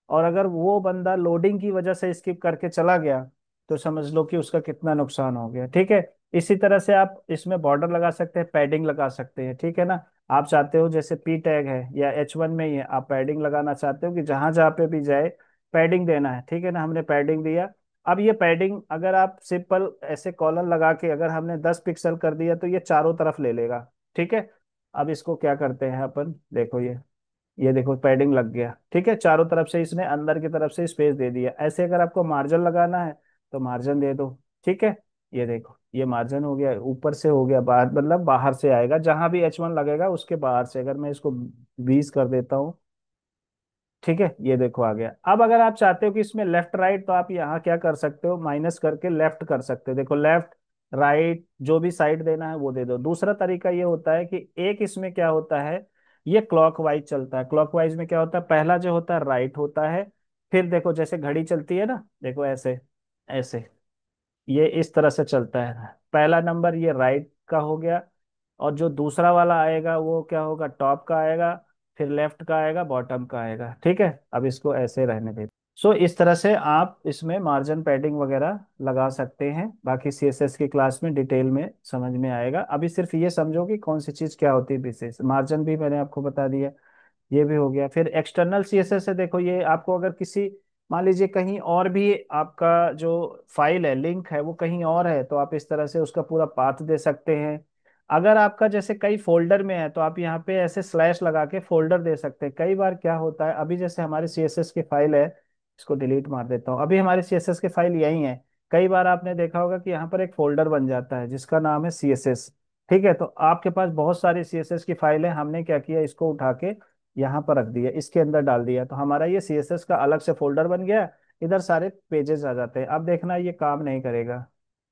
और अगर वो बंदा लोडिंग की वजह से स्किप करके चला गया, तो समझ लो कि उसका कितना नुकसान हो गया, ठीक है। इसी तरह से आप इसमें बॉर्डर लगा सकते हैं, पैडिंग लगा सकते हैं, ठीक है ना। आप चाहते हो जैसे पी टैग है या H1 में ही है, आप पैडिंग लगाना चाहते हो कि जहां जहां पे भी जाए पैडिंग देना है, ठीक है ना। हमने पैडिंग दिया। अब ये पैडिंग अगर आप सिंपल ऐसे कॉलम लगा के अगर हमने 10 पिक्सल कर दिया तो ये चारों तरफ ले लेगा, ठीक है। अब इसको क्या करते हैं अपन, देखो ये देखो पैडिंग लग गया, ठीक है। चारों तरफ से इसने अंदर की तरफ से स्पेस दे दिया। ऐसे अगर आपको मार्जिन लगाना है तो मार्जिन दे दो, ठीक है। ये देखो ये मार्जिन हो गया, ऊपर से हो गया बाहर, मतलब बाहर से आएगा, जहां भी H1 लगेगा उसके बाहर से। अगर मैं इसको 20 कर देता हूँ, ठीक है, ये देखो आ गया। अब अगर आप चाहते हो कि इसमें लेफ्ट राइट, तो आप यहाँ क्या कर सकते हो, माइनस करके लेफ्ट कर सकते हो। देखो लेफ्ट राइट जो भी साइड देना है वो दे दो। दूसरा तरीका ये होता है कि एक इसमें क्या होता है, ये क्लॉकवाइज चलता है। क्लॉकवाइज में क्या होता है, पहला जो होता है राइट होता है, फिर देखो जैसे घड़ी चलती है ना, देखो ऐसे ऐसे, ये इस तरह से चलता है। पहला नंबर ये राइट का हो गया, और जो दूसरा वाला आएगा वो क्या होगा, टॉप का आएगा, फिर लेफ्ट का आएगा, बॉटम का आएगा, ठीक है। अब इसको ऐसे रहने देते। सो इस तरह से आप इसमें मार्जिन पैडिंग वगैरह लगा सकते हैं। बाकी CSS की क्लास में डिटेल में समझ में आएगा। अभी सिर्फ ये समझो कि कौन सी चीज़ क्या होती है विशेष। मार्जिन भी मैंने आपको बता दिया, ये भी हो गया। फिर एक्सटर्नल CSS है, देखो ये आपको अगर किसी, मान लीजिए कहीं और भी आपका जो फाइल है, लिंक है, वो कहीं और है, तो आप इस तरह से उसका पूरा पाथ दे सकते हैं। अगर आपका जैसे कई फोल्डर में है तो आप यहाँ पे ऐसे स्लैश लगा के फोल्डर दे सकते हैं। कई बार क्या होता है, अभी जैसे हमारी CSS की फाइल है, इसको डिलीट मार देता हूँ, अभी हमारी CSS की फाइल यही है। कई बार आपने देखा होगा कि यहाँ पर एक फोल्डर बन जाता है जिसका नाम है CSS, ठीक है। तो आपके पास बहुत सारी CSS की फाइल है, हमने क्या किया, इसको उठा के यहाँ पर रख दिया, इसके अंदर डाल दिया, तो हमारा ये CSS का अलग से फोल्डर बन गया। इधर सारे पेजेस आ जाते हैं। अब देखना ये काम नहीं करेगा,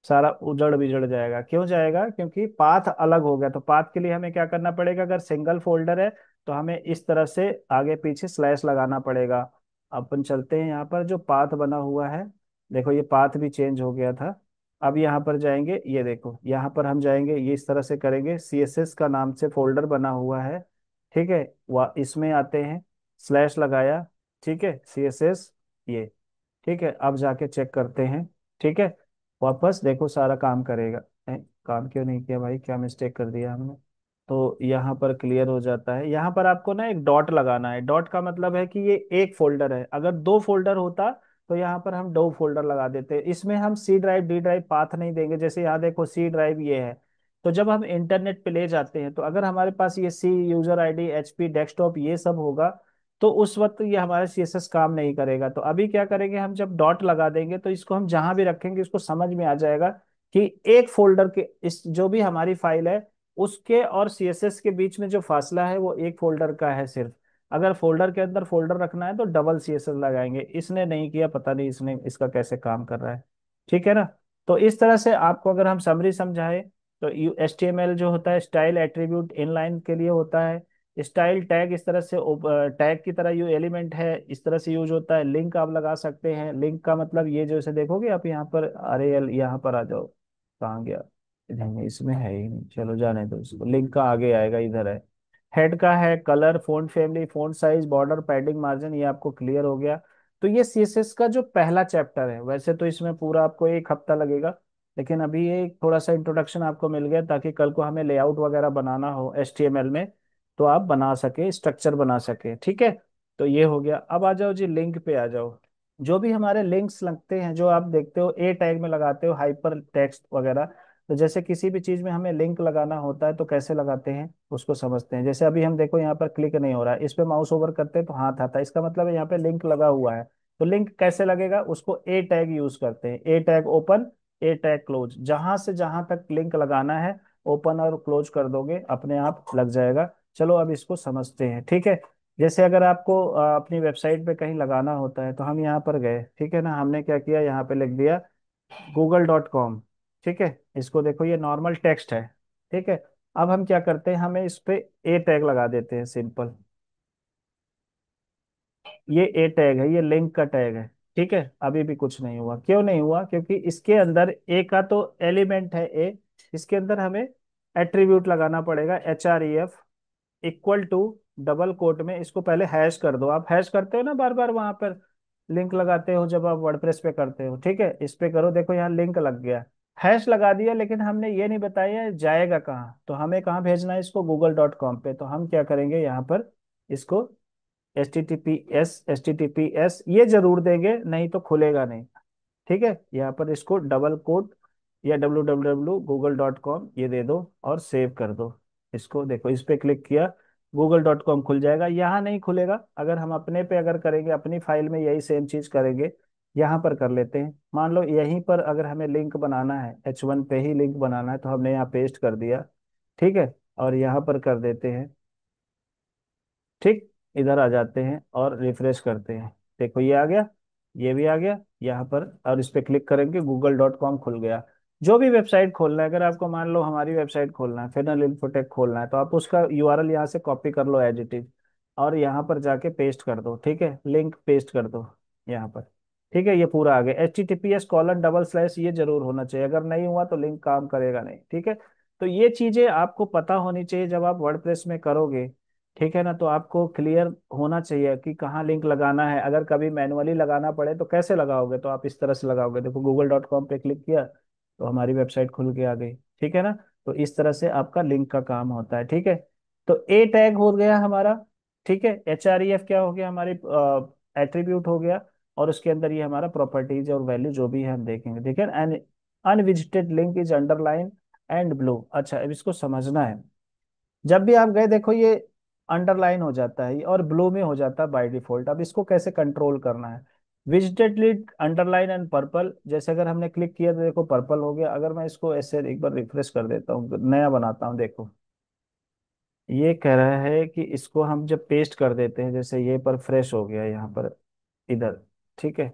सारा उजड़ बिजड़ जाएगा। क्यों जाएगा? क्योंकि पाथ अलग हो गया। तो पाथ के लिए हमें क्या करना पड़ेगा, अगर सिंगल फोल्डर है तो हमें इस तरह से आगे पीछे स्लैश लगाना पड़ेगा। अपन चलते हैं यहाँ पर जो पाथ बना हुआ है, देखो ये पाथ भी चेंज हो गया था। अब यहाँ पर जाएंगे, ये देखो यहाँ पर हम जाएंगे, ये इस तरह से करेंगे, CSS का नाम से फोल्डर बना हुआ है, ठीक है। वह इसमें आते हैं, स्लैश लगाया, ठीक है, CSS, ये, ठीक है। अब जाके चेक करते हैं, ठीक है। वापस देखो सारा काम करेगा। काम क्यों नहीं किया भाई, क्या मिस्टेक कर दिया हमने? तो यहाँ पर क्लियर हो जाता है। यहाँ पर आपको ना एक डॉट लगाना है। डॉट का मतलब है कि ये एक फोल्डर है। अगर दो फोल्डर होता तो यहाँ पर हम दो फोल्डर लगा देते। इसमें हम C drive D drive path नहीं देंगे। जैसे यहाँ देखो C ड्राइव ये है, तो जब हम इंटरनेट पे ले जाते हैं तो अगर हमारे पास ये C user ID HP desktop ये सब होगा, तो उस वक्त ये हमारा CSS काम नहीं करेगा। तो अभी क्या करेंगे, हम जब डॉट लगा देंगे तो इसको हम जहां भी रखेंगे इसको समझ में आ जाएगा कि एक फोल्डर के, इस जो भी हमारी फाइल है उसके और CSS के बीच में जो फासला है वो एक फोल्डर का है सिर्फ। अगर फोल्डर के अंदर फोल्डर रखना है तो डबल CSS लगाएंगे। इसने नहीं किया, पता नहीं इसने इसका कैसे काम कर रहा है, ठीक है ना। तो इस तरह से आपको अगर हम समरी समझाए, तो HTML जो होता है स्टाइल एट्रीब्यूट इनलाइन के लिए होता है। स्टाइल टैग इस तरह से टैग की तरह, यू एलिमेंट है, इस तरह से यूज होता है। लिंक आप लगा सकते हैं। लिंक का मतलब ये जो इसे देखोगे आप यहाँ पर, अरे एल यहाँ पर आ जाओ, कहाँ गया, नहीं नहीं, इसमें है ही नहीं, चलो जाने दो इसको, लिंक का आगे आएगा, इधर है। हेड का है colour, font family, font size, border, padding, margin, ये आपको क्लियर हो गया। तो ये CSS का जो पहला चैप्टर है। वैसे तो इसमें पूरा आपको 1 हफ्ता लगेगा, लेकिन अभी ये थोड़ा सा इंट्रोडक्शन आपको मिल गया, ताकि कल को हमें लेआउट वगैरह बनाना हो HTML में तो आप बना सके, स्ट्रक्चर बना सके, ठीक है। तो ये हो गया। अब आ जाओ जी लिंक पे आ जाओ। जो भी हमारे लिंक्स लगते हैं, जो आप देखते हो ए टैग में लगाते हो, हाइपर टेक्स्ट वगैरह, तो जैसे किसी भी चीज में हमें लिंक लगाना होता है तो कैसे लगाते हैं उसको समझते हैं। जैसे अभी हम देखो यहाँ पर क्लिक नहीं हो रहा है, इस पे माउस ओवर करते हैं तो हाथ आता है, इसका मतलब है यहाँ पे लिंक लगा हुआ है। तो लिंक कैसे लगेगा, उसको ए टैग यूज करते हैं। ए टैग ओपन, ए टैग क्लोज, जहां से जहां तक लिंक लगाना है ओपन और क्लोज कर दोगे, अपने आप लग जाएगा। चलो अब इसको समझते हैं, ठीक है। जैसे अगर आपको अपनी वेबसाइट पे कहीं लगाना होता है तो हम यहाँ पर गए, ठीक है ना, हमने क्या किया, यहाँ पे लिख दिया google.com, ठीक है। इसको देखो ये नॉर्मल टेक्स्ट है, ठीक है। अब हम क्या करते हैं, हमें इस पे ए टैग लगा देते हैं सिंपल। ये ए टैग है, ये लिंक का टैग है। ठीक है, अभी भी कुछ नहीं हुआ, क्यों नहीं हुआ? क्योंकि इसके अंदर ए का तो एलिमेंट है ए, इसके अंदर हमें एट्रीब्यूट लगाना पड़ेगा, HREF equal to, double quote में इसको पहले हैश कर दो। आप हैश करते हो ना बार बार वहां पर, लिंक लगाते हो जब आप वर्डप्रेस पे करते हो, ठीक है, इस पे करो, देखो यहाँ लिंक लग गया। हैश लगा दिया, लेकिन हमने ये नहीं बताया जाएगा कहाँ, तो हमें कहाँ भेजना है इसको, google.com पे। तो हम क्या करेंगे यहाँ पर, इसको HTTPS ये जरूर देंगे, नहीं तो खुलेगा नहीं। ठीक है, यहाँ पर इसको डबल कोट या www.google.com ये दे दो और सेव कर दो। इसको देखो, इस पे क्लिक किया, google.com खुल जाएगा। यहाँ नहीं खुलेगा, अगर हम अपने पे अगर करेंगे, अपनी फाइल में यही सेम चीज करेंगे। यहाँ पर कर लेते हैं, मान लो यहीं पर अगर हमें लिंक बनाना है, H1 पे ही लिंक बनाना है, तो हमने यहाँ पेस्ट कर दिया। ठीक है, और यहाँ पर कर देते हैं। ठीक, इधर आ जाते हैं और रिफ्रेश करते हैं, देखो ये आ गया, ये भी आ गया यहाँ पर, और इस पे क्लिक करेंगे, google.com खुल गया। जो भी वेबसाइट खोलना है, अगर आपको मान लो हमारी वेबसाइट खोलना है, फिनल इन्फोटेक खोलना है, तो आप उसका URL यहाँ से कॉपी कर लो एज इट इज, और यहाँ पर जाके पेस्ट कर दो। ठीक है, लिंक पेस्ट कर दो यहाँ पर। ठीक है, ये पूरा आ गया, HTTPS:// ये जरूर होना चाहिए, अगर नहीं हुआ तो लिंक काम करेगा नहीं। ठीक है, तो ये चीजें आपको पता होनी चाहिए जब आप वर्डप्रेस में करोगे। ठीक है ना, तो आपको क्लियर होना चाहिए कि कहाँ लिंक लगाना है। अगर कभी मैनुअली लगाना पड़े तो कैसे लगाओगे, तो आप इस तरह से लगाओगे, देखो google.com पे क्लिक किया तो हमारी वेबसाइट खुल के आ गई। ठीक है ना, तो इस तरह से आपका लिंक का काम होता है। ठीक है, तो ए टैग हो गया हमारा। ठीक है, HREF क्या हो गया, हमारी एट्रीब्यूट हो गया, और उसके अंदर ये हमारा प्रॉपर्टीज और वैल्यू जो भी है हम देखेंगे। ठीक है, and unvisited link is underline and blue. अच्छा, अब इसको समझना है, जब भी आप गए देखो ये अंडरलाइन हो जाता है और ब्लू में हो जाता है बाय डिफॉल्ट। अब इसको कैसे कंट्रोल करना है, visited link underline and purple, जैसे अगर हमने क्लिक किया तो देखो पर्पल हो गया। अगर मैं इसको ऐसे एक बार रिफ्रेश कर देता हूँ, नया बनाता हूँ, देखो ये कह रहा है कि इसको हम जब पेस्ट कर देते हैं, जैसे ये पर फ्रेश हो गया यहाँ पर, इधर। ठीक है,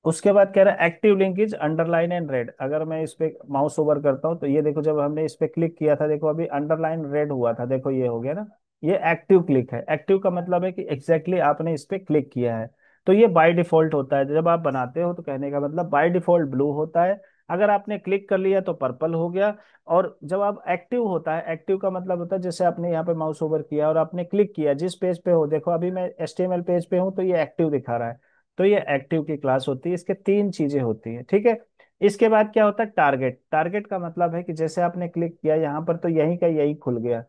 उसके बाद कह रहा है active link is underline and red. अगर मैं इस पे माउस ओवर करता हूँ तो ये देखो, जब हमने इस पे क्लिक किया था, देखो अभी अंडरलाइन रेड हुआ था, देखो ये हो गया ना। ये एक्टिव क्लिक है, एक्टिव का मतलब है कि एग्जैक्टली आपने इस पे क्लिक किया है। तो ये बाय डिफॉल्ट होता है, जब आप बनाते हो तो कहने का मतलब बाय डिफॉल्ट ब्लू होता है, अगर आपने क्लिक कर लिया तो पर्पल हो गया। और जब आप एक्टिव होता है, एक्टिव का मतलब होता है जैसे आपने यहाँ पे माउस ओवर किया और आपने क्लिक किया जिस पेज पे हो, देखो अभी मैं HTML पेज पे हूँ तो ये एक्टिव दिखा रहा है। तो ये एक्टिव की क्लास होती है, इसके तीन चीजें होती है। ठीक है, इसके बाद क्या होता है, टारगेट। टारगेट का मतलब है कि जैसे आपने क्लिक किया यहाँ पर तो यहीं का यही खुल गया,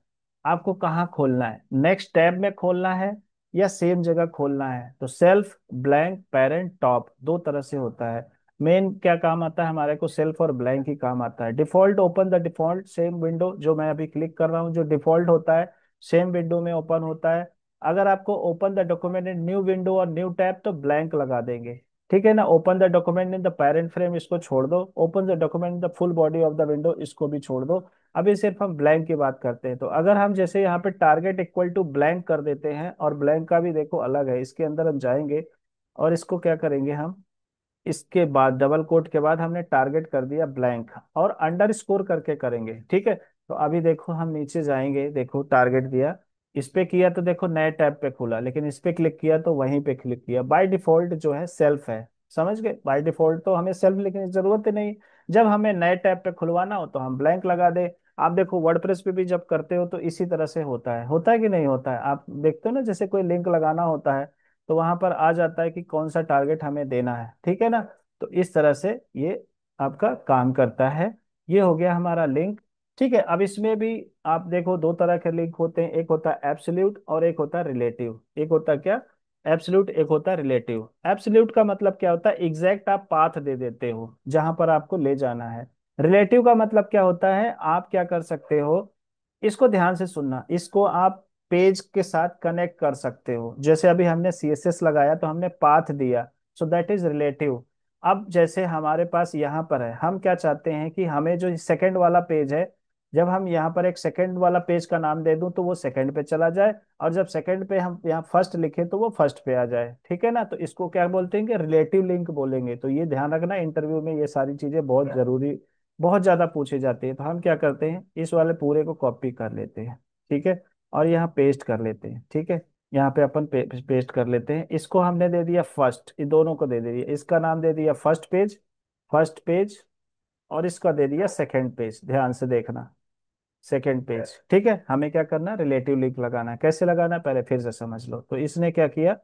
आपको कहाँ खोलना है, नेक्स्ट टैब में खोलना है या सेम जगह खोलना है। तो सेल्फ, ब्लैंक, पेरेंट, टॉप, दो तरह से होता है। मेन क्या काम आता है हमारे को, सेल्फ और ब्लैंक ही काम आता है। Default, open the default same window, जो मैं अभी क्लिक कर रहा हूँ जो डिफॉल्ट होता है सेम विंडो में ओपन होता है। अगर आपको open the document in new window और न्यू टैब तो ब्लैंक लगा देंगे। ठीक है ना, open the document in the parent frame इसको छोड़ दो, open the document in the full body of the window इसको भी छोड़ दो। अभी सिर्फ हम ब्लैंक की बात करते हैं। तो अगर हम जैसे यहाँ पे टारगेट इक्वल टू ब्लैंक कर देते हैं, और ब्लैंक का भी देखो अलग है, इसके अंदर हम जाएंगे और इसको क्या करेंगे हम, इसके बाद डबल कोट के बाद हमने टारगेट कर दिया ब्लैंक, और अंडर स्कोर करके करेंगे। ठीक है, तो अभी देखो हम नीचे जाएंगे, देखो टारगेट दिया, इस पे किया तो देखो नए टैब पे खुला, लेकिन इस पे क्लिक किया तो वहीं पे क्लिक किया। बाय डिफॉल्ट जो है सेल्फ है, समझ गए, बाय डिफॉल्ट तो हमें सेल्फ लिखने की जरूरत ही नहीं। जब हमें नए टैब पे खुलवाना हो तो हम ब्लैंक लगा दे। आप देखो वर्डप्रेस पे भी जब करते हो तो इसी तरह से होता है कि नहीं होता है, आप देखते हो ना, जैसे कोई लिंक लगाना होता है तो वहां पर आ जाता है कि कौन सा टारगेट हमें देना है। ठीक है ना, तो इस तरह से ये आपका काम करता है। ये हो गया हमारा लिंक। ठीक है, अब इसमें भी आप देखो दो तरह के लिंक होते हैं, एक होता है एब्सोल्यूट और एक होता है रिलेटिव। एक होता है क्या, एब्सोल्यूट, एक होता है रिलेटिव। एब्सोल्यूट का मतलब क्या होता है, एग्जैक्ट आप पाथ दे देते हो जहां पर आपको ले जाना है। रिलेटिव का मतलब क्या होता है, आप क्या कर सकते हो, इसको ध्यान से सुनना, इसको आप पेज के साथ कनेक्ट कर सकते हो। जैसे अभी हमने CSS लगाया तो हमने पाथ दिया, सो दैट इज रिलेटिव। अब जैसे हमारे पास यहाँ पर है, हम क्या चाहते हैं कि हमें जो सेकंड वाला पेज है, जब हम यहाँ पर एक सेकंड वाला पेज का नाम दे दूं तो वो सेकंड पे चला जाए, और जब सेकंड पे हम यहाँ फर्स्ट लिखे तो वो फर्स्ट पे आ जाए। ठीक है ना, तो इसको क्या बोलते हैं कि रिलेटिव लिंक बोलेंगे। तो ये ध्यान रखना, इंटरव्यू में ये सारी चीजें बहुत जरूरी बहुत ज्यादा पूछे जाते हैं, तो हम क्या करते हैं, इस वाले पूरे को कॉपी कर लेते हैं। ठीक है। और यहाँ पेस्ट कर लेते हैं। ठीक है। यहाँ पे अपन पेस्ट कर लेते हैं। इसको हमने दे दिया फर्स्ट, इन दोनों को दे दिया, इसका नाम दे दिया फर्स्ट पेज, फर्स्ट पेज। और इसका दे दिया सेकंड पेज, ध्यान से देखना, सेकंड पेज। ठीक है। हमें क्या करना है, रिलेटिव लिंक लगाना है। कैसे लगाना है पहले फिर से समझ लो। तो इसने क्या किया,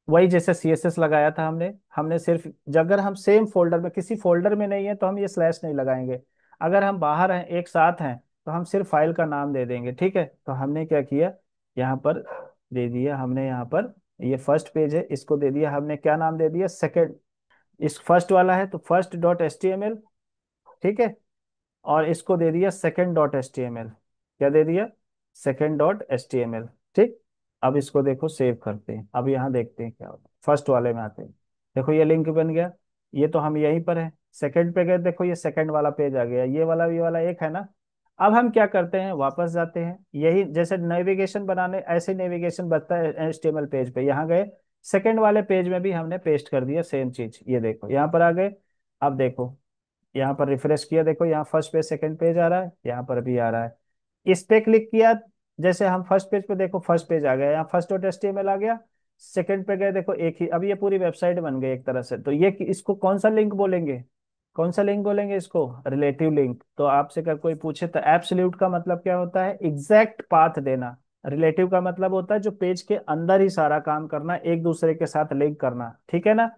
वही जैसे सीएसएस लगाया था हमने, हमने सिर्फ, अगर हम सेम फोल्डर में, किसी फोल्डर में नहीं है तो हम ये स्लैश नहीं लगाएंगे। अगर हम बाहर हैं, एक साथ हैं, तो हम सिर्फ फाइल का नाम दे देंगे। ठीक है। तो हमने क्या किया, यहाँ पर दे दिया हमने, यहाँ पर ये फर्स्ट पेज है, इसको दे दिया हमने क्या नाम दे दिया, सेकंड। इस फर्स्ट वाला है तो first dot H T M L. ठीक है। और इसको दे दिया second dot H T M L. क्या दे दिया, second dot H T M L. ठीक। अब इसको देखो सेव करते हैं, अब यहाँ देखते हैं क्या होता है, फर्स्ट वाले में आते हैं। देखो ये लिंक बन गया, ये तो हम यहीं पर है, सेकंड पे गए, देखो ये सेकंड वाला पेज आ गया, ये वाला एक है ना। अब हम क्या करते हैं, वापस जाते हैं, यही जैसे नेविगेशन बनाने ऐसे नेविगेशन बनता है एचटीएमएल पेज पे, यहाँ गए, सेकंड वाले पेज में भी हमने पेस्ट कर दिया सेम चीज, ये देखो यहाँ पर आ गए। अब देखो यहाँ पर रिफ्रेश किया, देखो यहाँ फर्स्ट पेज सेकंड पेज आ रहा है, यहाँ पर भी आ रहा है। इस पे क्लिक किया, जैसे हम फर्स्ट पेज पे, देखो फर्स्ट पेज आ गया, यहाँ फर्स्ट डॉट एचटीएमएल आ गया। सेकंड पे गए, देखो एक ही, अब ये पूरी वेबसाइट बन गई एक तरह से। तो ये इसको कौन सा लिंक बोलेंगे, कौन सा लिंक बोलेंगे इसको, रिलेटिव लिंक। तो आपसे अगर कोई पूछे तो एब्सोल्यूट का मतलब क्या होता है, एग्जैक्ट पाथ देना। रिलेटिव का मतलब होता है जो पेज के अंदर ही सारा काम करना, एक दूसरे के साथ लिंक करना। ठीक है ना।